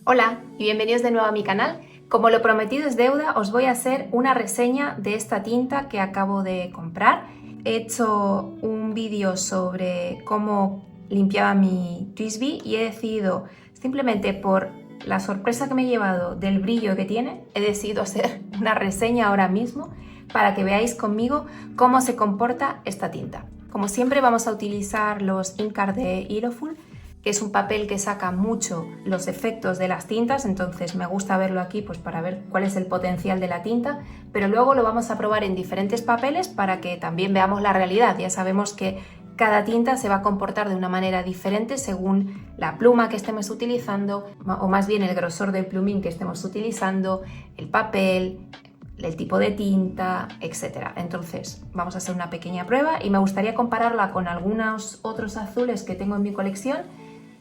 Hola y bienvenidos de nuevo a mi canal. Como lo prometido es deuda, os voy a hacer una reseña de esta tinta que acabo de comprar. He hecho un vídeo sobre cómo limpiaba mi TWSBI y he decidido, simplemente por la sorpresa que me he llevado del brillo que tiene, he decidido hacer una reseña ahora mismo para que veáis conmigo cómo se comporta esta tinta. Como siempre vamos a utilizar los Inkart de Hierophul, que es un papel que saca mucho los efectos de las tintas, entonces me gusta verlo aquí pues para ver cuál es el potencial de la tinta, pero luego lo vamos a probar en diferentes papeles para que también veamos la realidad. Ya sabemos que cada tinta se va a comportar de una manera diferente según la pluma que estemos utilizando, o más bien el grosor del plumín que estemos utilizando, el papel, el tipo de tinta, etc. Entonces vamos a hacer una pequeña prueba y me gustaría compararla con algunos otros azules que tengo en mi colección.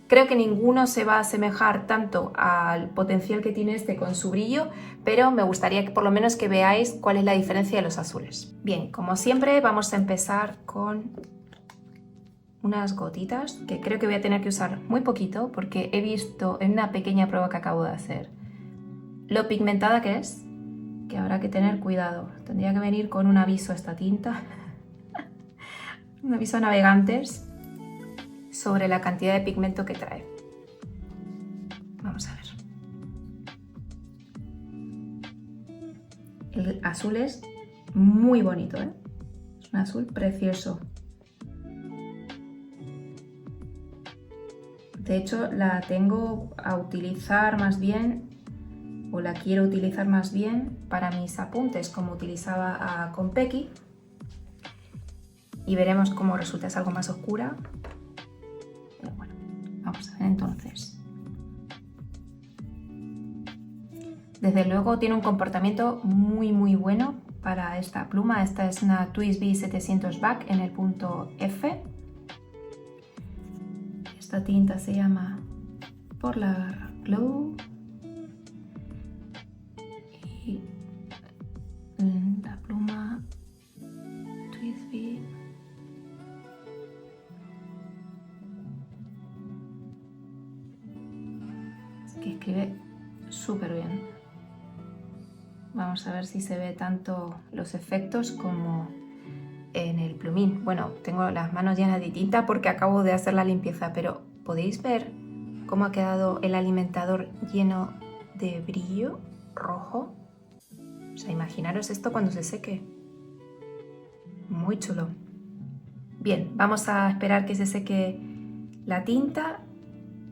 Creo que ninguno se va a asemejar tanto al potencial que tiene este con su brillo, pero me gustaría que por lo menos que veáis cuál es la diferencia de los azules. Bien, como siempre vamos a empezar con unas gotitas que creo que voy a tener que usar muy poquito porque he visto en una pequeña prueba que acabo de hacer lo pigmentada que es, que habrá que tener cuidado. Tendría que venir con un aviso esta tinta, un aviso a navegantes sobre la cantidad de pigmento que trae. Vamos a ver. El azul es muy bonito, ¿eh? Es un azul precioso. De hecho, la tengo a utilizar más bien, o la quiero utilizar más bien para mis apuntes, como utilizaba a Konpeki. Y veremos cómo resulta, es algo más oscura. Pero bueno, vamos a ver entonces. Desde luego tiene un comportamiento muy bueno para esta pluma. Esta es una TWSBI 700 Back en el punto F. Esta tinta se llama Polar Glow. Y la pluma TWSBI. Es que escribe súper bien. Vamos a ver si se ve tanto los efectos como en el plumín. Bueno, tengo las manos llenas de tinta porque acabo de hacer la limpieza, pero ¿podéis ver cómo ha quedado el alimentador lleno de brillo rojo? O sea, imaginaros esto cuando se seque. Muy chulo. Bien, vamos a esperar que se seque la tinta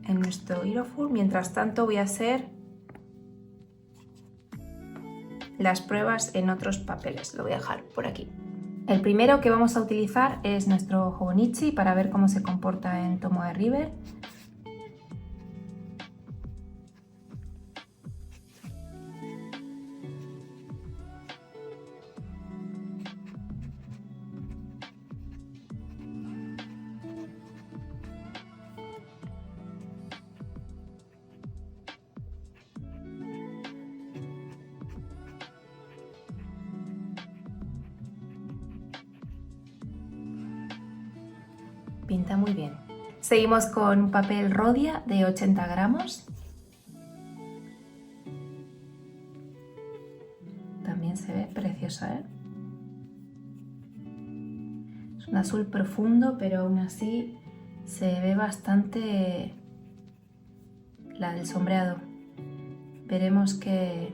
en nuestro Hierophul. Mientras tanto voy a hacer las pruebas en otros papeles. Lo voy a dejar por aquí. El primero que vamos a utilizar es nuestro Hobonichi para ver cómo se comporta en Tomoe River. Pinta muy bien. Seguimos con un papel Rhodia de 80 gramos. También se ve preciosa, ¿eh? Es un azul profundo, pero aún así se ve bastante la del sombreado. Veremos qué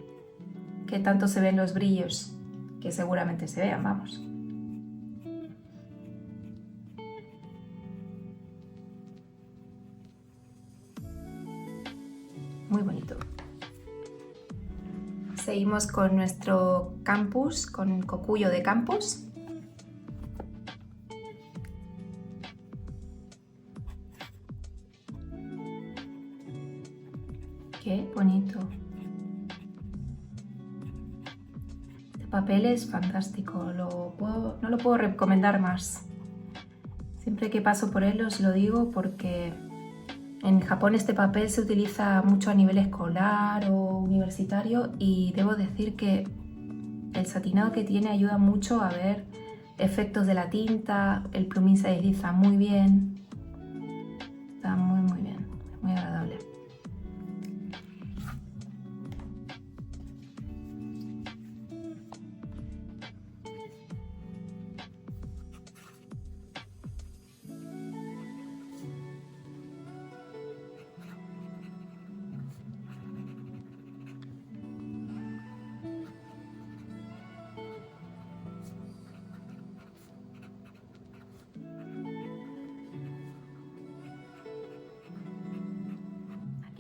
tanto se ven los brillos, que seguramente se vean, vamos. Muy bonito. Seguimos con nuestro Campus, con Kokuyo de Campus. Qué bonito. Este papel es fantástico, no lo puedo recomendar más. Siempre que paso por él os lo digo porque en Japón este papel se utiliza mucho a nivel escolar o universitario y debo decir que el satinado que tiene ayuda mucho a ver efectos de la tinta, el plumín se desliza muy bien, está muy bien, muy agradable.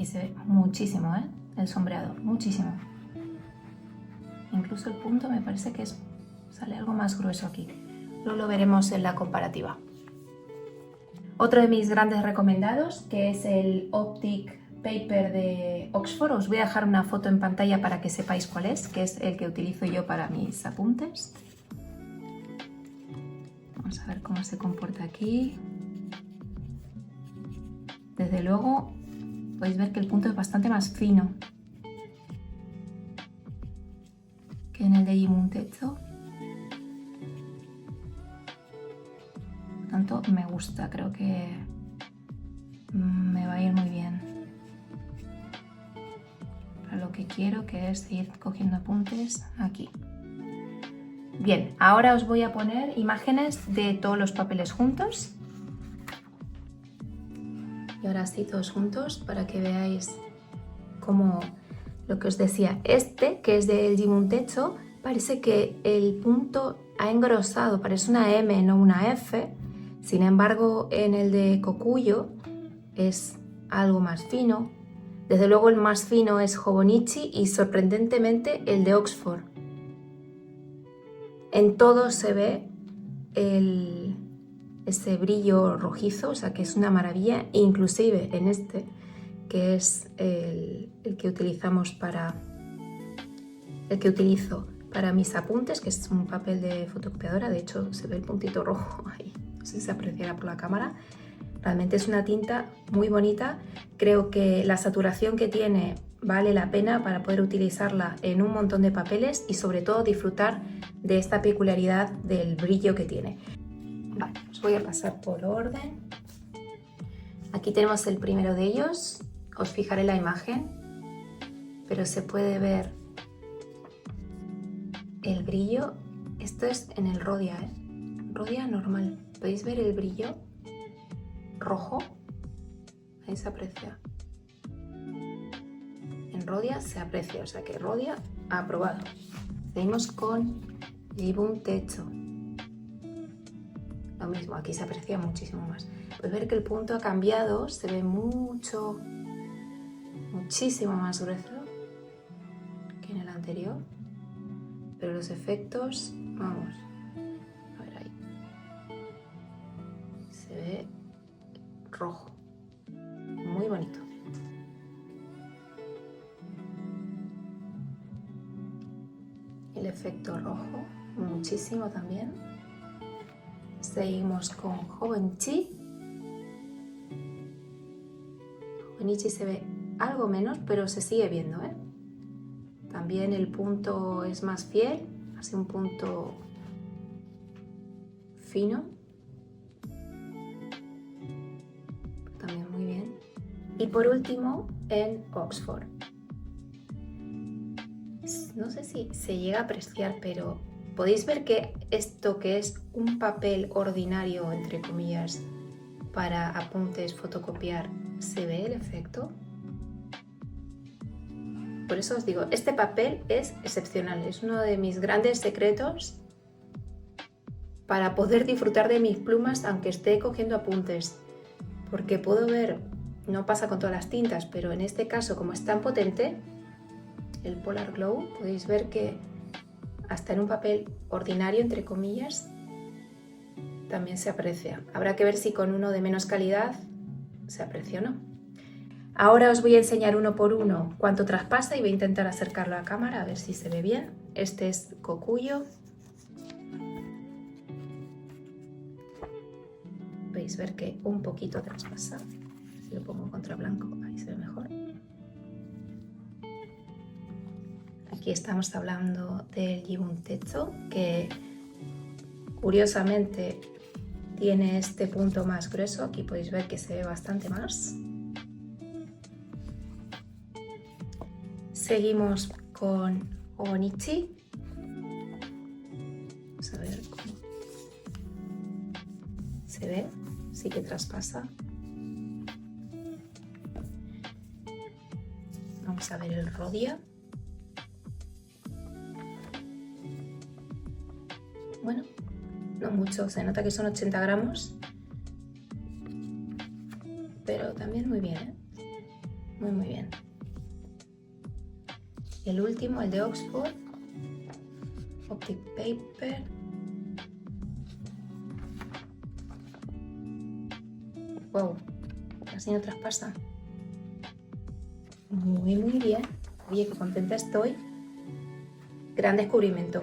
se ve muchísimo, ¿eh? El sombreado, muchísimo. Incluso el punto me parece que sale algo más grueso aquí. Luego lo veremos en la comparativa. Otro de mis grandes recomendados, que es el Optic Paper de Oxford. Os voy a dejar una foto en pantalla para que sepáis cuál es, que es el que utilizo yo para mis apuntes. Vamos a ver cómo se comporta aquí. Desde luego podéis ver que el punto es bastante más fino que en el de Jimuntetsu. Por tanto, me gusta, creo que me va a ir muy bien para lo que quiero, que es ir cogiendo apuntes aquí. Bien, ahora os voy a poner imágenes de todos los papeles juntos. Y ahora sí, todos juntos, para que veáis cómo, lo que os decía, que es del Jimuntetsu, parece que el punto ha engrosado, parece una M, no una F. Sin embargo, en el de Kokuyo es algo más fino. Desde luego el más fino es Hobonichi y sorprendentemente el de Oxford. En todo se ve ese brillo rojizo, o sea que es una maravilla, inclusive en este, que es el que utilizamos el que utilizo para mis apuntes, que es un papel de fotocopiadora. De hecho se ve el puntito rojo ahí, no sé si se apreciará por la cámara. Realmente es una tinta muy bonita. Creo que la saturación que tiene vale la pena para poder utilizarla en un montón de papeles y sobre todo disfrutar de esta peculiaridad del brillo que tiene. Vale, os voy a pasar por orden. Aquí tenemos el primero de ellos. Os fijaré la imagen, pero se puede ver el brillo. Esto es en el Rhodia, ¿eh? Rhodia normal. ¿Podéis ver el brillo rojo? Ahí se aprecia. En Rhodia se aprecia, o sea que Rhodia ha aprobado. Seguimos con Jimuntetsu. Lo mismo, aquí se aprecia muchísimo más. Podéis ver que el punto ha cambiado, se ve muchísimo más grueso que en el anterior. Pero los efectos, vamos, a ver ahí. Se ve rojo, muy bonito. El efecto rojo, muchísimo también. Seguimos con Hobonichi. Hobonichi se ve algo menos, pero se sigue viendo, ¿eh? También el punto es más fiel, hace un punto fino. También muy bien. Y por último, en Oxford. No sé si se llega a apreciar, pero podéis ver que esto, que es un papel ordinario, entre comillas, para apuntes, fotocopiar, ¿se ve el efecto? Por eso os digo, este papel es excepcional, es uno de mis grandes secretos para poder disfrutar de mis plumas aunque esté cogiendo apuntes, porque puedo ver, no pasa con todas las tintas, pero en este caso, como es tan potente, el Polar Glow, podéis ver que hasta en un papel ordinario, entre comillas, también se aprecia. Habrá que ver si con uno de menos calidad se aprecia o no. Ahora os voy a enseñar uno por uno cuánto traspasa y voy a intentar acercarlo a cámara a ver si se ve bien. Este es Kokuyo. Podéis ver que un poquito traspasa. Si lo pongo contra blanco, ahí se ve mejor. Aquí estamos hablando del Jimuntetsu, que curiosamente tiene este punto más grueso. Aquí podéis ver que se ve bastante más. Seguimos con Hobonichi. Vamos a ver cómo se ve. Sí que traspasa. Vamos a ver el Rhodia. Bueno, no mucho, se nota que son 80 gramos, pero también muy bien, ¿eh? muy bien. Y el último, el de Oxford, Optic Paper. Wow, casi no traspasa. Muy bien. Oye, qué contenta estoy. Gran descubrimiento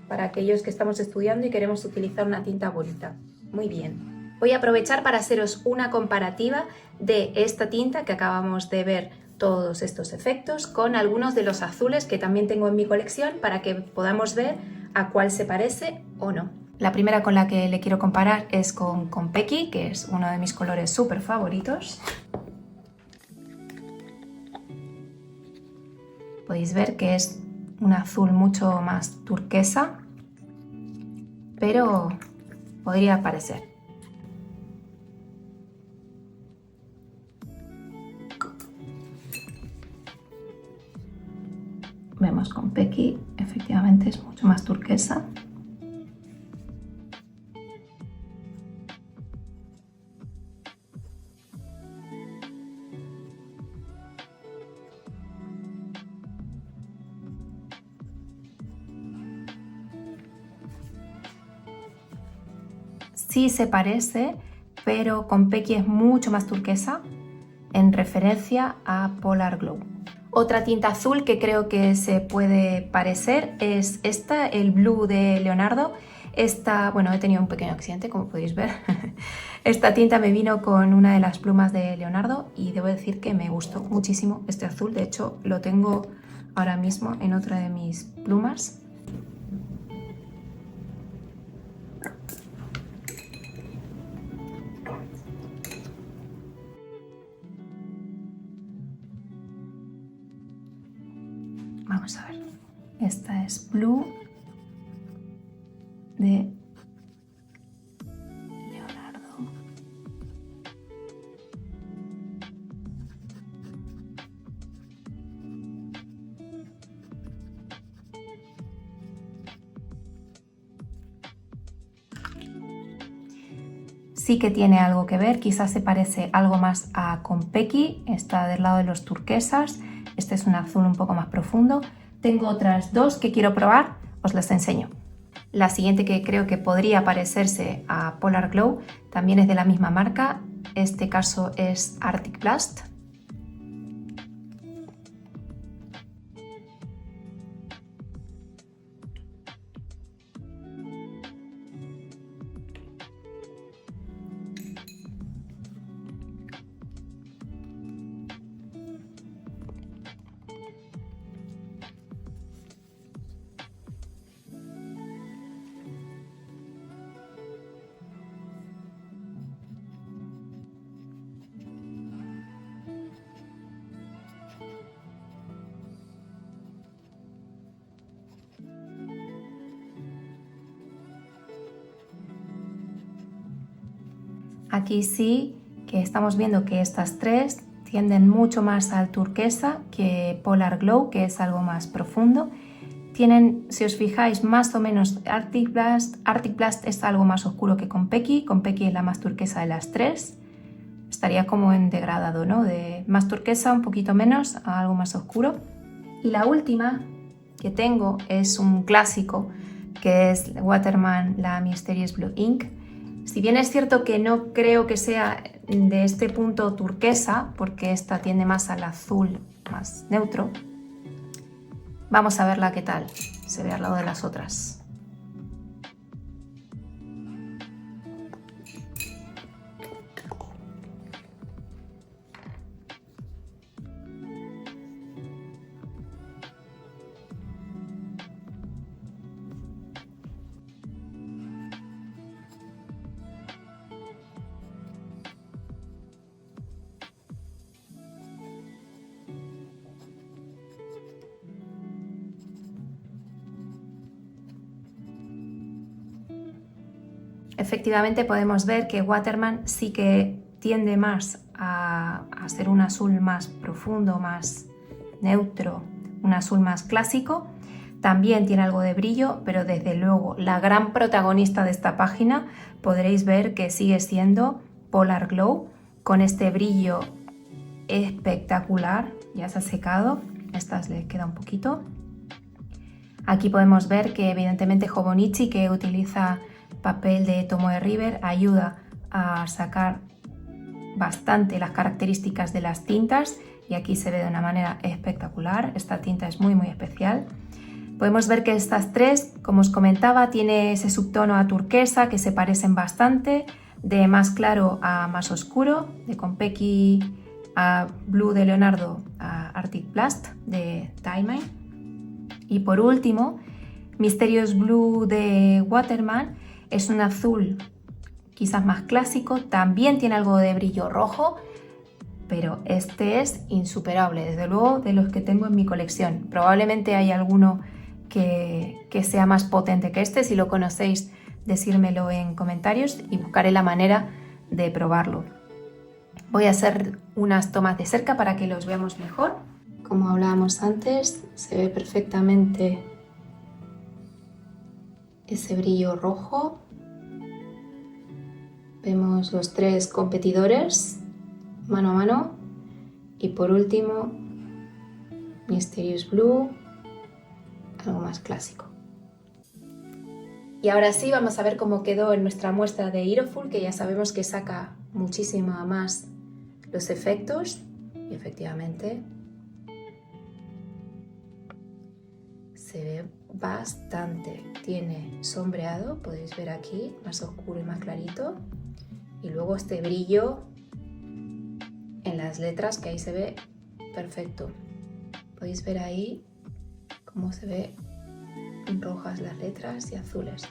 para aquellos que estamos estudiando y queremos utilizar una tinta bonita. Muy bien. Voy a aprovechar para haceros una comparativa de esta tinta que acabamos de ver, todos estos efectos, con algunos de los azules que también tengo en mi colección para que podamos ver a cuál se parece o no. La primera con la que le quiero comparar es con Konpeki, que es uno de mis colores súper favoritos. Podéis ver que es un azul mucho más turquesa, pero podría parecer. Vemos Konpeki, efectivamente es mucho más turquesa. Sí se parece, pero Konpeki es mucho más turquesa en referencia a Polar Glow. Otra tinta azul que creo que se puede parecer es esta, el Blue de Leonardo. Esta, bueno, he tenido un pequeño accidente, como podéis ver. Esta tinta me vino con una de las plumas de Leonardo y debo decir que me gustó muchísimo este azul. De hecho, lo tengo ahora mismo en otra de mis plumas. Vamos a ver, esta es Blue de Leonardo. Sí que tiene algo que ver, quizás se parece algo más a Konpeki, está del lado de los turquesas. Este es un azul un poco más profundo. Tengo otras dos que quiero probar, os las enseño. La siguiente, que creo que podría parecerse a Polar Glow, también es de la misma marca. Este caso es Arctic Blast. Aquí sí que estamos viendo que estas tres tienden mucho más al turquesa que Polar Glow, que es algo más profundo. Tienen, si os fijáis, más o menos Arctic Blast. Arctic Blast es algo más oscuro que Konpeki. Konpeki es la más turquesa de las tres. Estaría como en degradado, ¿no? De más turquesa, un poquito menos, a algo más oscuro. Y la última que tengo es un clásico, que es Waterman, la Mysterious Blue Ink. Si bien es cierto que no creo que sea de este punto turquesa, porque esta tiende más al azul más neutro, vamos a verla qué tal se ve al lado de las otras. Efectivamente podemos ver que Waterman sí que tiende más a ser un azul más profundo, más neutro, un azul más clásico. También tiene algo de brillo, pero desde luego la gran protagonista de esta página podréis ver que sigue siendo Polar Glow, con este brillo espectacular, ya se ha secado, a estas les queda un poquito. Aquí podemos ver que evidentemente Hobonichi, que utiliza papel de Tomoe River, ayuda a sacar bastante las características de las tintas y aquí se ve de una manera espectacular. Esta tinta es muy especial. Podemos ver que estas tres, como os comentaba, tiene ese subtono a turquesa que se parecen bastante, de más claro a más oscuro, de Konpeki a Blue de Leonardo a Arctic Blast de Taimei. Y por último, Mysterious Blue de Waterman es un azul quizás más clásico, también tiene algo de brillo rojo, pero este es insuperable, desde luego de los que tengo en mi colección. Probablemente hay alguno que sea más potente que este. Si lo conocéis, decírmelo en comentarios y buscaré la manera de probarlo. Voy a hacer unas tomas de cerca para que los veamos mejor. Como hablábamos antes, se ve perfectamente ese brillo rojo. Vemos los tres competidores mano a mano y por último Mysterious Blue, algo más clásico. Y ahora sí vamos a ver cómo quedó en nuestra muestra de Hierophul, que ya sabemos que saca muchísimo más los efectos y efectivamente se ve bastante. Tiene sombreado, podéis ver aquí, más oscuro y más clarito, y luego este brillo en las letras que ahí se ve perfecto. Podéis ver ahí cómo se ve rojas las letras y azules.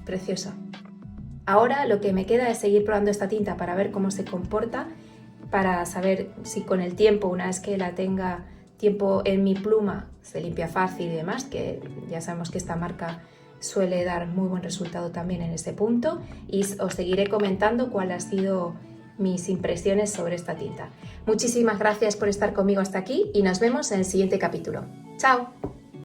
Preciosa. Ahora lo que me queda es seguir probando esta tinta para ver cómo se comporta, para saber si con el tiempo, una vez que la tenga tiempo en mi pluma, se limpia fácil y demás, que ya sabemos que esta marca suele dar muy buen resultado también en ese punto, y os seguiré comentando cuál ha sido mis impresiones sobre esta tinta. Muchísimas gracias por estar conmigo hasta aquí y nos vemos en el siguiente capítulo. ¡Chao!